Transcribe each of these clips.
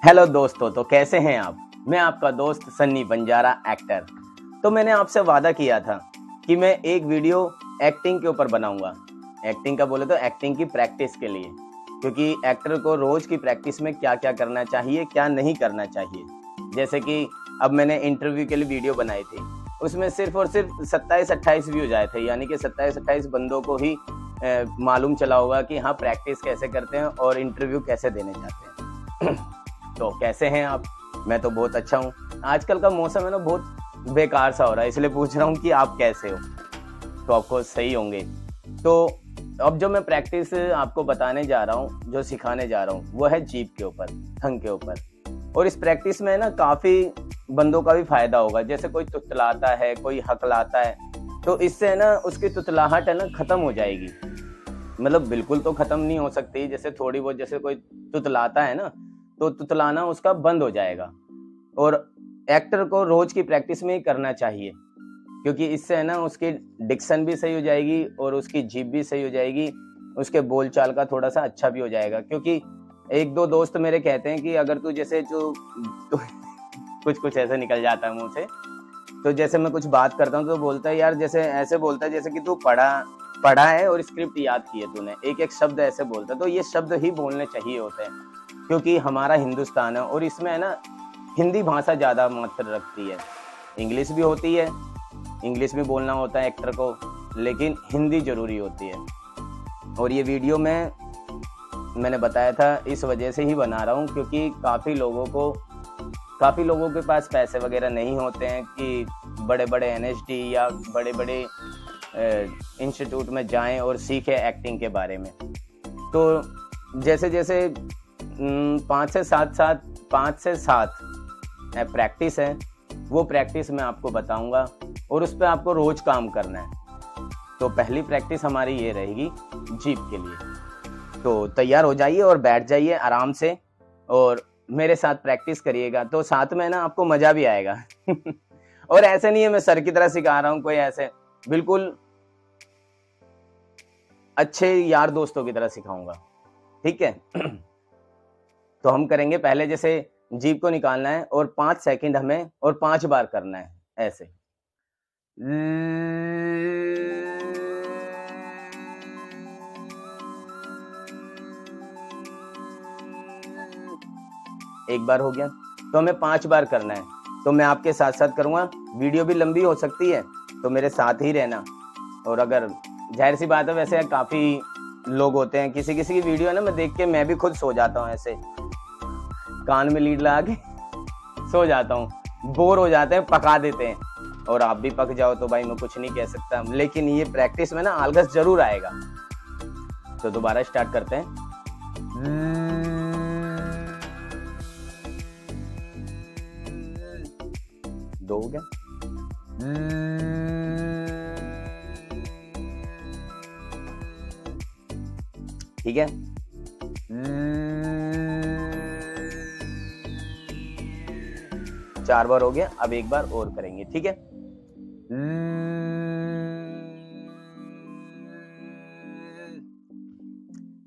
Hello दोस्तों, तो कैसे हैं आप। मैं आपका दोस्त सन्नी बंजारा एक्टर। तो मैंने आपसे वादा किया था कि मैं एक वीडियो एक्टिंग के ऊपर बनाऊंगा। एक्टिंग का बोले तो एक्टिंग की प्रैक्टिस के लिए, क्योंकि एक्टर को रोज की प्रैक्टिस में क्या क्या करना चाहिए, क्या नहीं करना चाहिए। जैसे कि अब मैंने इंटरव्यू के लिए वीडियो बनाई थी, उसमें सिर्फ और सिर्फ 27-28 व्यूज आए थे, यानी कि 27-28 बंदों को ही मालूम चला होगा कि हाँ प्रैक्टिस कैसे करते हैं और इंटरव्यू कैसे देने जाते हैं। तो कैसे हैं आप। मैं तो बहुत अच्छा हूँ। आजकल का मौसम है ना, बहुत बेकार सा हो रहा है, इसलिए पूछ रहा हूँ कि आप कैसे हो। तो आपको सही होंगे। तो अब जो मैं प्रैक्टिस आपको बताने जा रहा हूँ, जो सिखाने जा रहा हूँ, वो है जीभ के ऊपर, tongue के ऊपर। और इस प्रैक्टिस में ना काफी बंदों का भी फायदा होगा। जैसे कोई तुतलाता है, कोई हकलाता है, तो इससे है ना उसकी तुतलाहट है ना खत्म हो जाएगी। मतलब बिल्कुल तो खत्म नहीं हो सकती, जैसे थोड़ी बहुत, जैसे कोई तुतलाता है ना, तो तुतलाना उसका बंद हो जाएगा। और एक्टर को रोज की प्रैक्टिस में ही करना चाहिए, क्योंकि इससे है ना उसकी डिक्शन भी सही हो जाएगी और उसकी जीभ भी सही हो जाएगी, उसके बोलचाल का थोड़ा सा अच्छा भी हो जाएगा। क्योंकि एक दो दोस्त मेरे कहते हैं कि अगर तू जैसे जो तो कुछ कुछ ऐसे निकल जाता है मुंह से। तो जैसे मैं कुछ बात करता हूँ तो बोलता है, यार जैसे ऐसे बोलता है जैसे कि तू पढ़ा पढ़ा है और स्क्रिप्ट याद की है तूने, एक एक शब्द ऐसे बोलता है। तो ये शब्द ही बोलने चाहिए होते हैं, क्योंकि हमारा हिंदुस्तान है और इसमें है ना हिंदी भाषा ज़्यादा मात्र रखती है। इंग्लिश भी होती है, इंग्लिश भी बोलना होता है एक्टर को, लेकिन हिंदी ज़रूरी होती है। और ये वीडियो मैंने बताया था इस वजह से ही बना रहा हूँ, क्योंकि काफ़ी लोगों के पास पैसे वगैरह नहीं होते हैं कि बड़े बड़े एनएसडी या बड़े बड़े इंस्टीट्यूट में जाएं और सीखें एक्टिंग के बारे में। तो जैसे जैसे 5 से 7 प्रैक्टिस है, वो प्रैक्टिस मैं आपको बताऊंगा और उस पर आपको रोज काम करना है। तो पहली प्रैक्टिस हमारी ये रहेगी जीभ के लिए। तो तैयार हो जाइए और बैठ जाइए आराम से और मेरे साथ प्रैक्टिस करिएगा, तो साथ में ना आपको मजा भी आएगा। और ऐसे नहीं है मैं सर की तरह सिखा रहा हूँ, कोई ऐसे बिल्कुल अच्छे यार दोस्तों की तरह सिखाऊंगा। ठीक है। तो हम करेंगे, पहले जैसे जीभ को निकालना है और 5 सेकंड हमें और 5 बार करना है ऐसे। एक बार हो गया, तो हमें 5 बार करना है। तो मैं आपके साथ साथ करूंगा, वीडियो भी लंबी हो सकती है, तो मेरे साथ ही रहना। और अगर जाहिर सी बात है, वैसे काफी लोग होते हैं, किसी किसी की वीडियो है ना, मैं देख के मैं भी खुद सो जाता हूँ ऐसे, कान में लीड लगा के सो जाता हूँ। बोर हो जाते हैं, पका देते हैं। और आप भी पक जाओ तो भाई मैं कुछ नहीं कह सकता, लेकिन ये प्रैक्टिस में ना आलस जरूर आएगा। तो दोबारा स्टार्ट करते हैं। 2 हो गया। ठीक है। 4 बार हो गया, अब एक बार और करेंगे। ठीक है।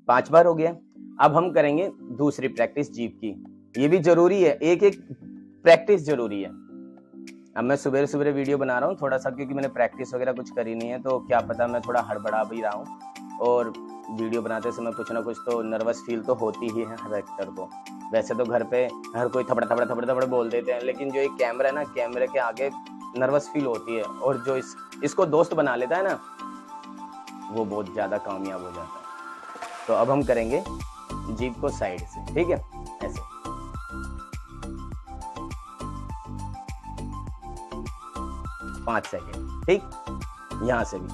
5 बार हो गया। अब हम करेंगे दूसरी प्रैक्टिस जीभ की। ये भी जरूरी है, एक एक प्रैक्टिस जरूरी है। अब मैं सुबह सुबह वीडियो बना रहा हूँ थोड़ा सा, क्योंकि मैंने प्रैक्टिस वगैरह कुछ करी नहीं है, तो क्या पता मैं थोड़ा हड़बड़ा भी रहा हूँ। और वीडियो बनाते समय कुछ ना कुछ तो नर्वस फील तो होती ही है हर एक्टर को। वैसे तो घर पे हर कोई थपड़ा थपड़ा थपड़ा थपड़ा बोल देते हैं, लेकिन जो एक कैमरा है ना, कैमरे के आगे नर्वस फील होती है। और जो इसको दोस्त बना लेता है ना, वो बहुत ज्यादा कामयाब हो जाता है। तो अब हम करेंगे जीभ को साइड से। ठीक है, ऐसे 5 सेकेंड। ठीक, यहां से भी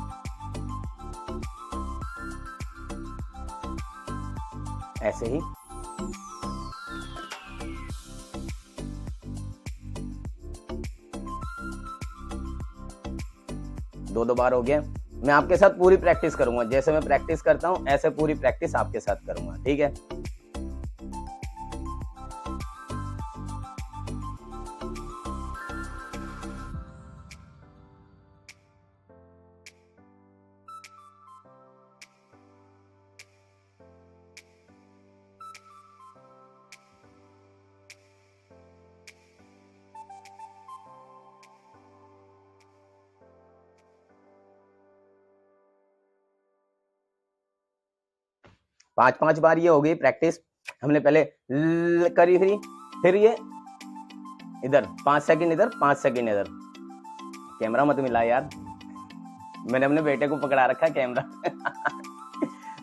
ऐसे ही। दो बार हो गया। मैं आपके साथ पूरी प्रैक्टिस करूंगा, जैसे मैं प्रैक्टिस करता हूं ऐसे पूरी प्रैक्टिस आपके साथ करूंगा। ठीक है। 5 बार ये हो गई प्रैक्टिस। हमने पहले करी थी, फिर ये इधर 5 सेकंड इधर 5 सेकंड इधर। कैमरा मत मिला यार, मैंने अपने बेटे को पकड़ा रखा है कैमरा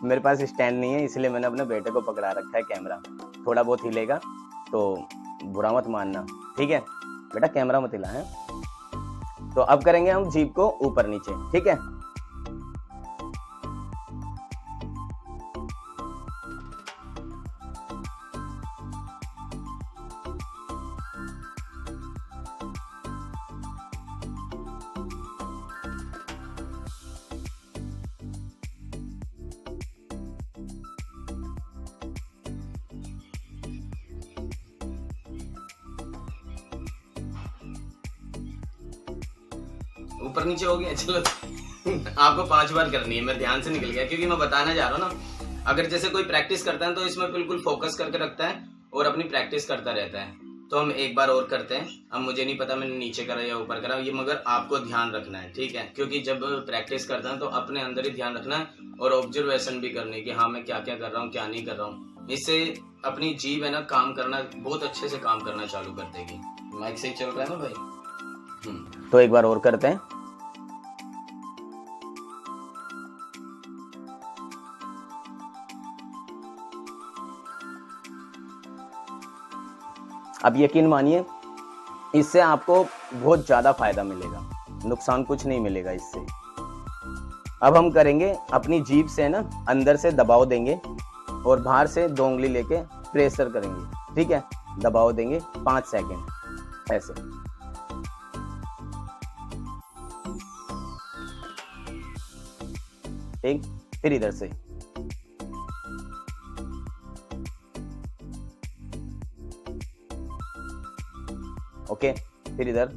मेरे पास स्टैंड नहीं है, इसलिए मैंने अपने बेटे को पकड़ा रखा है कैमरा। थोड़ा बहुत हिलेगा तो बुरा मत मानना, ठीक है बेटा, कैमरा मत हिला है। तो अब करेंगे हम जीभ को ऊपर नीचे, ठीक है। ऊपर नीचे हो गया, चलो आपको 5 बार करनी है। मैं ध्यान से निकल गया क्योंकि मैं बताना चाह रहा हूँ ना, अगर जैसे कोई प्रैक्टिस करता है तो इसमें बिल्कुल फोकस करके रखता है और अपनी प्रैक्टिस करता रहता है। तो हम एक बार और करते हैं। अब मुझे नहीं पता मैंने नीचे करा या ऊपर करा, ये मगर आपको ध्यान रखना है, ठीक है, क्योंकि जब प्रैक्टिस करता है तो अपने अंदर ही ध्यान रखना है और ऑब्जर्वेशन भी करने की, हाँ मैं क्या क्या कर रहा हूँ क्या नहीं कर रहा हूँ। इससे अपनी जीभ है ना काम करना बहुत अच्छे से काम करना चालू कर देगी। माइक सही चल रहा है ना भाई? तो एक बार और करते हैं। अब यकीन मानिए इससे आपको बहुत ज्यादा फायदा मिलेगा, नुकसान कुछ नहीं मिलेगा इससे। अब हम करेंगे अपनी जीभ से ना अंदर से दबाव देंगे और बाहर से 2 उंगली लेके प्रेशर करेंगे, ठीक है। दबाव देंगे 5 सेकंड ऐसे। ठीक, फिर इधर से ओके, फिर इधर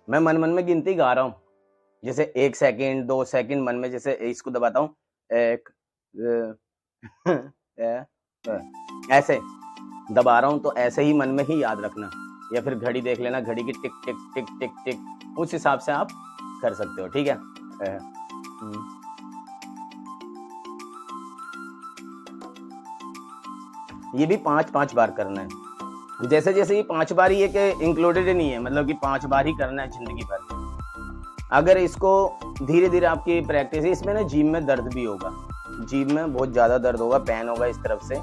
मैं मन मन में गिनती गा रहा हूं, जैसे 1 सेकंड 2 सेकंड मन में, जैसे इसको दबाता हूँ 1 ऐसे दबा रहा हूँ, तो ऐसे ही मन में ही याद रखना, या फिर घड़ी देख लेना, घड़ी की टिक टिक टिक टिक टिक, उस हिसाब से आप कर सकते हो, ठीक है। ये भी 5 बार करना है। जैसे जैसे ये 5 बार ही एक इंक्लूडेड नहीं है, मतलब कि 5 बार ही करना है जिंदगी भर। अगर इसको धीरे धीरे आपकी प्रैक्टिस है, इसमें ना जीभ में दर्द भी होगा, जीभ में बहुत ज्यादा दर्द होगा, पेन होगा, इस तरफ से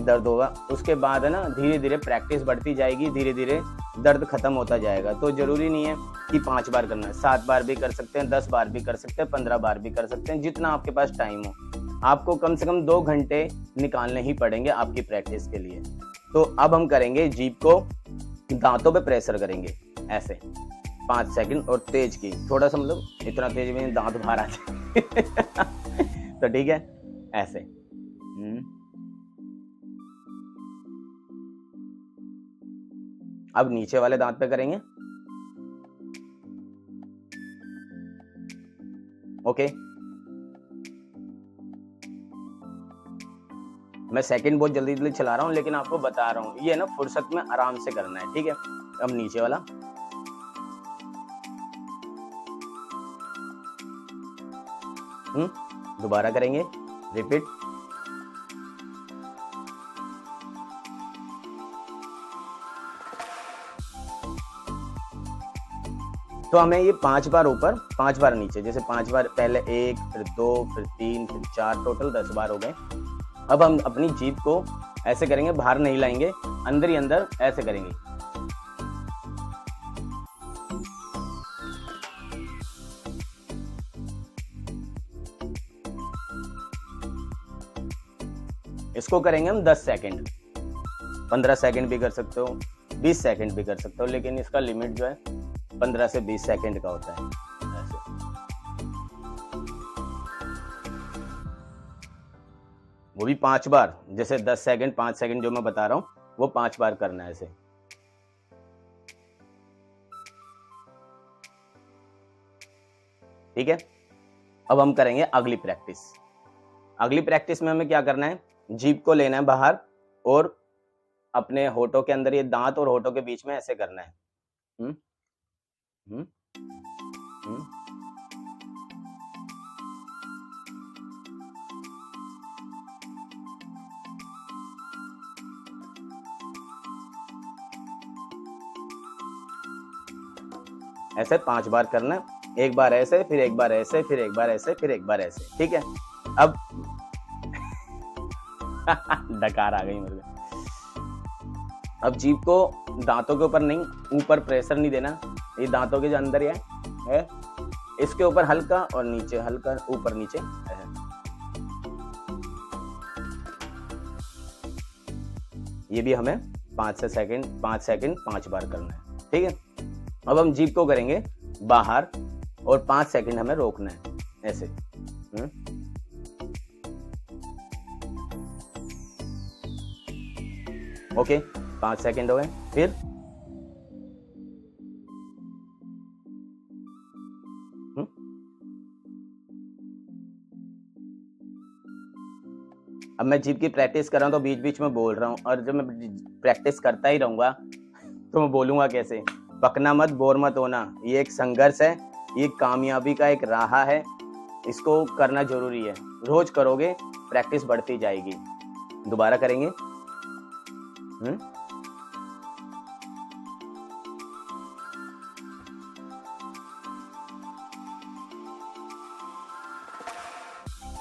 दर्द होगा। उसके बाद है ना धीरे धीरे प्रैक्टिस बढ़ती जाएगी, धीरे धीरे दर्द खत्म होता जाएगा। तो जरूरी नहीं है कि 5 बार करना है, 7 बार भी कर सकते हैं, 10 बार भी कर सकते हैं, 15 बार भी कर सकते हैं, जितना आपके पास टाइम हो। आपको कम से कम 2 घंटे निकालने ही पड़ेंगे आपकी प्रैक्टिस के लिए। तो अब हम करेंगे जीभ को दांतों पे प्रेशर करेंगे ऐसे 5 सेकंड, और तेज की, थोड़ा सा मतलब इतना तेज में दांत बाहर आ जाए तो ठीक है ऐसे। अब नीचे वाले दांत पे करेंगे, ओके। मैं सेकंड बहुत जल्दी जल्दी चला रहा हूँ, लेकिन आपको बता रहा हूँ ये ना फुर्सत में आराम से करना है, ठीक है। अब नीचे वाला, दोबारा करेंगे, रिपीट। तो हमें ये 5 बार ऊपर 5 बार नीचे, जैसे 5 बार पहले 1 फिर 2 फिर 3 फिर 4, टोटल 10 बार हो गए। अब हम अपनी जीभ को ऐसे करेंगे, बाहर नहीं लाएंगे, अंदर ही अंदर ऐसे करेंगे। इसको करेंगे हम 10 सेकंड, 15 सेकंड भी कर सकते हो, 20 सेकंड भी कर सकते हो, लेकिन इसका लिमिट जो है 15 से 20 सेकंड का होता है ऐसे। वो भी 5 बार, जैसे 10 सेकंड 5 सेकंड जो मैं बता रहा हूँ वो 5 बार करना है ऐसे। ठीक है, अब हम करेंगे अगली प्रैक्टिस। अगली प्रैक्टिस में हमें क्या करना है, जीभ को लेना है बाहर और अपने होठों के अंदर, ये दांत और होठों के बीच में ऐसे करना है। हम्म हम्म हम्म ऐसे 5 बार करना है, एक बार ऐसे, फिर एक बार ऐसे, फिर एक बार ऐसे, फिर एक बार ऐसे, ठीक है। अब डकार आ गई मेरे को। अब जीभ को दांतों के ऊपर नहीं, ऊपर प्रेशर नहीं देना, ये दांतों के जो अंदर है इसके ऊपर हल्का और नीचे, हल्का ऊपर नीचे है। ये भी हमें 5 सेकंड 5 बार करना है, ठीक है। अब हम जीभ को करेंगे बाहर और 5 सेकंड हमें रोकना है ऐसे। ओके, 5 सेकंड हो गए। फिर अब मैं जीभ की प्रैक्टिस कर रहा हूं तो बीच बीच में बोल रहा हूं, और जब मैं प्रैक्टिस करता ही रहूंगा तो मैं बोलूंगा कैसे। पकना मत, बोर मत होना, ये एक संघर्ष है, ये कामयाबी का एक राह है, इसको करना जरूरी है। रोज करोगे प्रैक्टिस बढ़ती जाएगी। दोबारा करेंगे।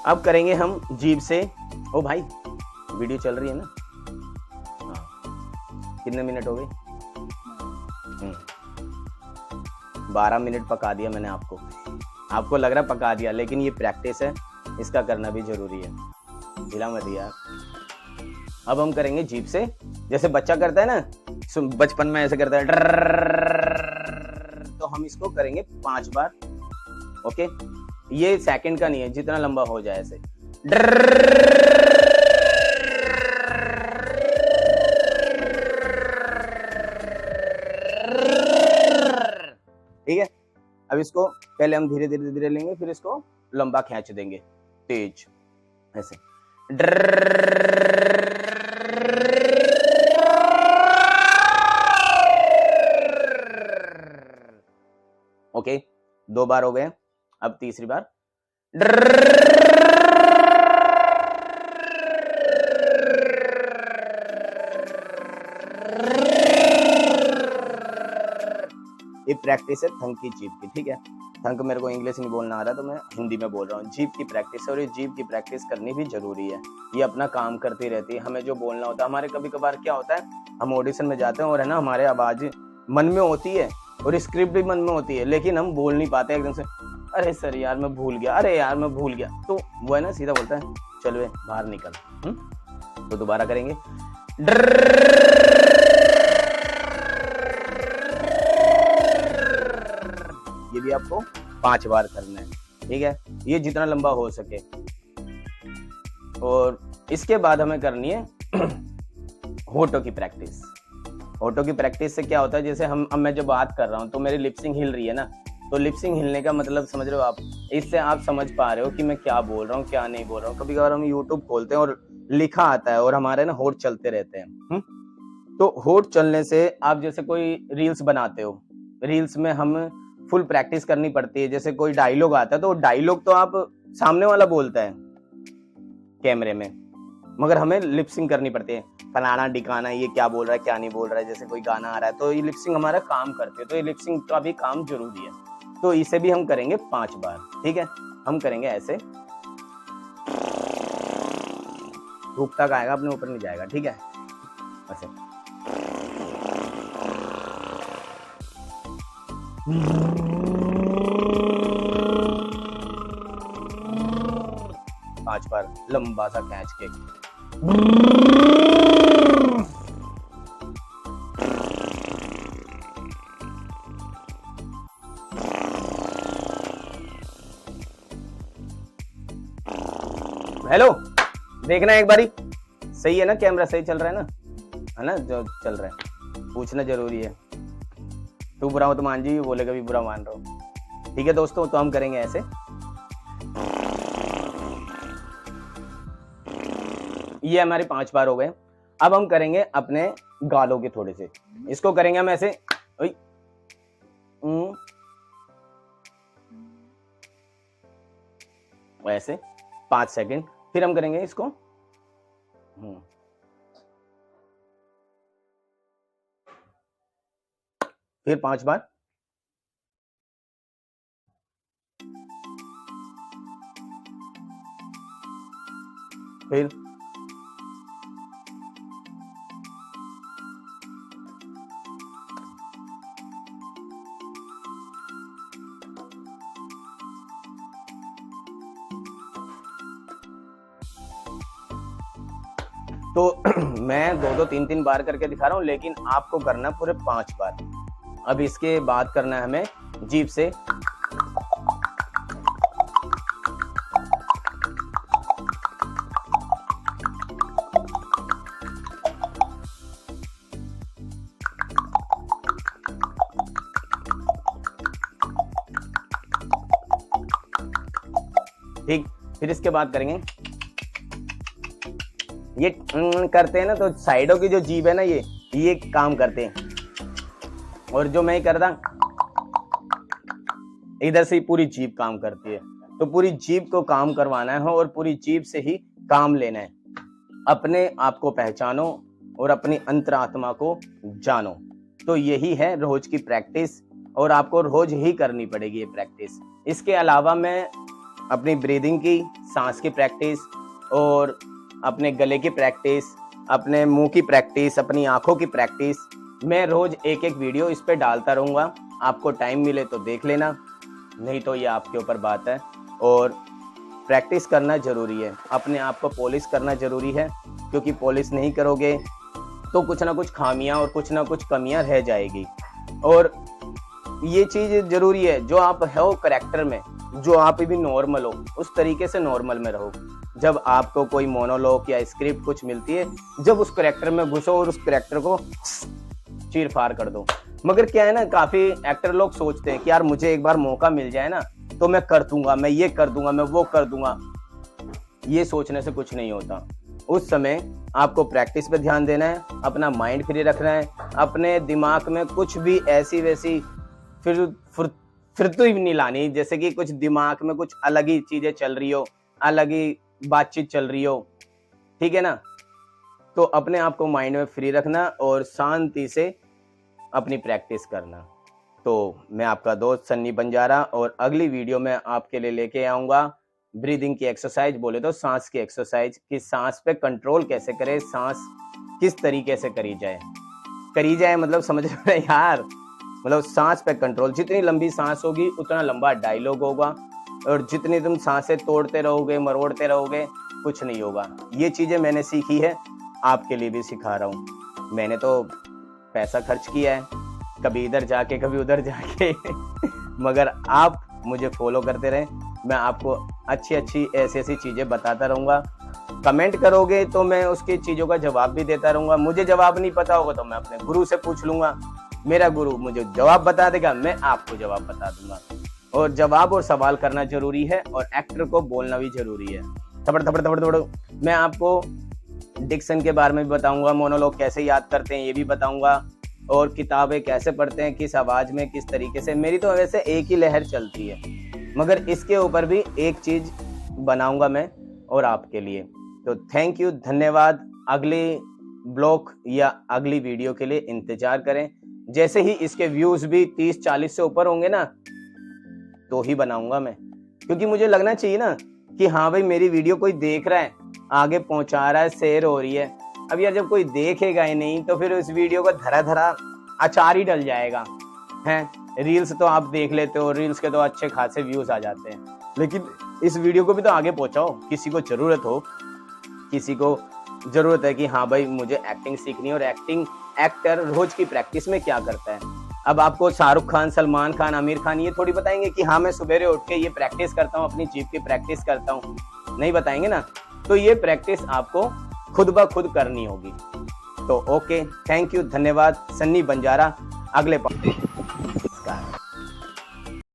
अब करेंगे हम जीभ से। ओ भाई, वीडियो चल रही है ना? हाँ, कितने मिनट हो गए? 12 मिनट पका दिया मैंने आपको लग रहा है पका दिया, लेकिन ये प्रैक्टिस है, इसका करना भी जरूरी है। ढीला मत यार। अब हम करेंगे जीभ से, जैसे बच्चा करता है ना, बचपन में ऐसे करता है, तो हम इसको करेंगे 5 बार। ओके, ये सेकंड का नहीं है, जितना लंबा हो जाए ऐसे। ठीक है, अब इसको पहले हम धीरे धीरे धीरे लेंगे, फिर इसको लंबा खींच देंगे तेज ऐसे। ओके, 2 बार हो गए, अब तीसरी बार। ये प्रैक्टिस है थंक की जीभ की, ठीक है। थंक मेरे को इंग्लिश नहीं बोलना आ रहा तो मैं हिंदी में बोल रहा हूँ। जीभ की प्रैक्टिस है और ये जीभ की प्रैक्टिस करनी भी जरूरी है, ये अपना काम करती रहती है। हमें जो बोलना होता है, हमारे कभी कभार क्या होता है, हम ऑडिशन में जाते हैं और है ना, हमारे आवाज मन में होती है और स्क्रिप्ट भी मन में होती है, लेकिन हम बोल नहीं पाते एकदम से। अरे सर यार मैं भूल गया, अरे यार मैं भूल गया, तो वो है ना सीधा बोलता है चलो बाहर निकल। तो दोबारा करेंगे। ये भी आपको 5 बार करना है, ठीक है, ये जितना लंबा हो सके। और इसके बाद हमें करनी है होठों की प्रैक्टिस। होठों की प्रैक्टिस से क्या होता है, जैसे अब मैं जो बात कर रहा हूँ तो मेरी लिपसिंग हिल रही है ना, तो लिपसिंग हिलने का मतलब समझ रहे हो आप, इससे आप समझ पा रहे हो कि मैं क्या बोल रहा हूँ क्या नहीं बोल रहा हूँ। कभी कभार हम यूट्यूब खोलते हैं और लिखा आता है और हमारे ना होठ चलते रहते हैं। तो होठ चलने से आप जैसे कोई रील्स बनाते हो, रील्स में हम फुल प्रैक्टिस करनी पड़ती है। जैसे कोई डायलॉग आता है तो डायलॉग तो आप सामने वाला बोलता है कैमरे में, मगर हमें लिपसिंग करनी पड़ती है। फलाना डिकाना ये क्या बोल रहा है क्या नहीं बोल रहा है, जैसे कोई गाना आ रहा है तो ये लिपसिंग हमारा काम करती है। तो ये लिपसिंग का भी काम जरूरी है, तो इसे भी हम करेंगे 5 बार, ठीक है। हम करेंगे ऐसे, धूप तक आएगा, अपने ऊपर नहीं जाएगा, ठीक है। ऐसे 5 बार लंबा सा खींच के। हेलो, देखना एक बारी, सही है ना, कैमरा सही चल रहा है ना, जो चल रहा है, पूछना जरूरी है। तू बुरा हो तो मान जी, बोलेगा भी बुरा मान रहा हूँ। ठीक है दोस्तों, तो हम करेंगे ऐसे। ये हमारे 5 बार हो गए। अब हम करेंगे अपने गालों के थोड़े से, इसको करेंगे हम ऐसे ऐसे 5 सेकंड। फिर हम करेंगे इसको फिर 5 बार। फिर तो मैं 2-2 3-3 बार करके दिखा रहा हूं, लेकिन आपको करना पूरे 5 बार। अब इसके बाद करना है हमें जीभ से। ठीक, फिर इसके बाद करेंगे ये करते हैं ना, तो साइडों की जो जीभ है ना, ये काम करते हैं। और जो मैं कर रहा, इधर से पूरी जीभ काम करती है। तो पूरी जीभ को काम करवाना है और पूरी जीभ से ही काम लेना है। अपने आप को पहचानो और अपनी अंतरात्मा को जानो। तो यही है रोज की प्रैक्टिस, और आपको रोज ही करनी पड़ेगी ये प्रैक्टिस। इसके अलावा मैं अपनी ब्रीदिंग की, सांस की प्रैक्टिस, और अपने गले की प्रैक्टिस, अपने मुंह की प्रैक्टिस, अपनी आंखों की प्रैक्टिस, मैं रोज एक वीडियो इस पे डालता रहूंगा। आपको टाइम मिले तो देख लेना, नहीं तो ये आपके ऊपर बात है। और प्रैक्टिस करना जरूरी है, अपने आप को पॉलिश करना जरूरी है, क्योंकि पॉलिश नहीं करोगे तो कुछ ना कुछ खामियां और कुछ ना कुछ कमियां रह जाएगी। और ये चीज जरूरी है, जो आप हो करैक्टर में, जो आप भी नॉर्मल हो, उस तरीके से नॉर्मल में रहो। जब आपको कोई मोनोलॉग या स्क्रिप्ट कुछ मिलती है, जब उस करैक्टर में घुसो और उस करैक्टर को चीर फाड़ कर दो। मगर क्या है ना, काफी एक्टर लोग सोचते हैं कि यार मुझे एक बार मौका मिल जाए ना, तो मैं कर दूंगा, मैं ये कर दूंगा, मैं वो कर दूंगा। ये सोचने से कुछ नहीं होता। उस समय आपको प्रैक्टिस पे ध्यान देना है, अपना माइंड फ्री रखना है, अपने दिमाग में कुछ भी ऐसी वैसी फिर तो ही नहीं लानी, जैसे कि कुछ दिमाग में कुछ अलग ही चीजें चल रही हो, अलग ही बातचीत चल रही हो, ठीक है ना। तो अपने आप को माइंड में फ्री रखना और शांति से अपनी प्रैक्टिस करना। तो मैं आपका दोस्त सन्नी बंजारा, और अगली वीडियो में आपके लिए लेके आऊंगा ब्रीदिंग की एक्सरसाइज, बोले तो सांस की एक्सरसाइज, कि सांस पे कंट्रोल कैसे करें, सांस किस तरीके से करी जाए मतलब समझ रहे हैं यार, मतलब सांस पे कंट्रोल। जितनी लंबी सांस होगी उतना लंबा डायलॉग होगा, और जितनी तुम सांसें तोड़ते रहोगे, मरोड़ते रहोगे, कुछ नहीं होगा। ये चीजें मैंने सीखी है, आपके लिए भी सिखा रहा हूँ। मैंने तो पैसा खर्च किया है, कभी इधर जाके कभी उधर जाके मगर आप मुझे फॉलो करते रहें, मैं आपको अच्छी ऐसी चीजें बताता रहूंगा। कमेंट करोगे तो मैं उसकी चीजों का जवाब भी देता रहूंगा। मुझे जवाब नहीं पता होगा तो मैं अपने गुरु से पूछ लूंगा, मेरा गुरु मुझे जवाब बता देगा, मैं आपको जवाब बता दूंगा। और जवाब और सवाल करना जरूरी है, और एक्टर को बोलना भी जरूरी है। थपड़ थपड़ थपड़ थपड़। मैं आपको डिक्शन के बारे में भी बताऊंगा, मोनोलॉग कैसे याद करते हैं ये भी बताऊंगा, और किताबें कैसे पढ़ते हैं, किस आवाज में, किस तरीके से। मेरी तो वैसे एक ही लहर चलती है, मगर इसके ऊपर भी एक चीज बनाऊंगा मैं और आपके लिए। तो थैंक यू, धन्यवाद। अगले ब्लॉग या अगली वीडियो के लिए इंतजार करें। जैसे ही इसके व्यूज भी 30-40 से ऊपर होंगे ना, तो ही बनाऊंगा मैं, क्योंकि मुझे लगना चाहिए ना कि हाँ भाई मेरी वीडियो कोई देख रहा है, आगे पहुंचा रहा है, शेयर हो रही है। अब यार जब कोई देखेगा ही नहीं तो फिर उस वीडियो का धरा धरा अचार ही डल जाएगा। हैं, रील्स तो आप देख लेते हो, रील्स के तो अच्छे खासे व्यूज आ जाते हैं, लेकिन इस वीडियो को भी तो आगे पहुंचाओ। किसी को जरूरत हो, किसी को जरूरत है कि हाँ भाई मुझे एक्टिंग सीखनी है, और एक्टर रोज की प्रैक्टिस में क्या करता है। अब आपको शाहरुख खान, सलमान खान, आमिर खान ये थोड़ी बताएंगे कि हाँ मैं सुबह उठ के ये प्रैक्टिस करता हूँ, अपनी जीभ की प्रैक्टिस करता हूँ, नहीं बताएंगे ना। तो ये प्रैक्टिस आपको खुद ब खुद करनी होगी। तो ओके, थैंक यू, धन्यवाद। सन्नी बंजारा, अगले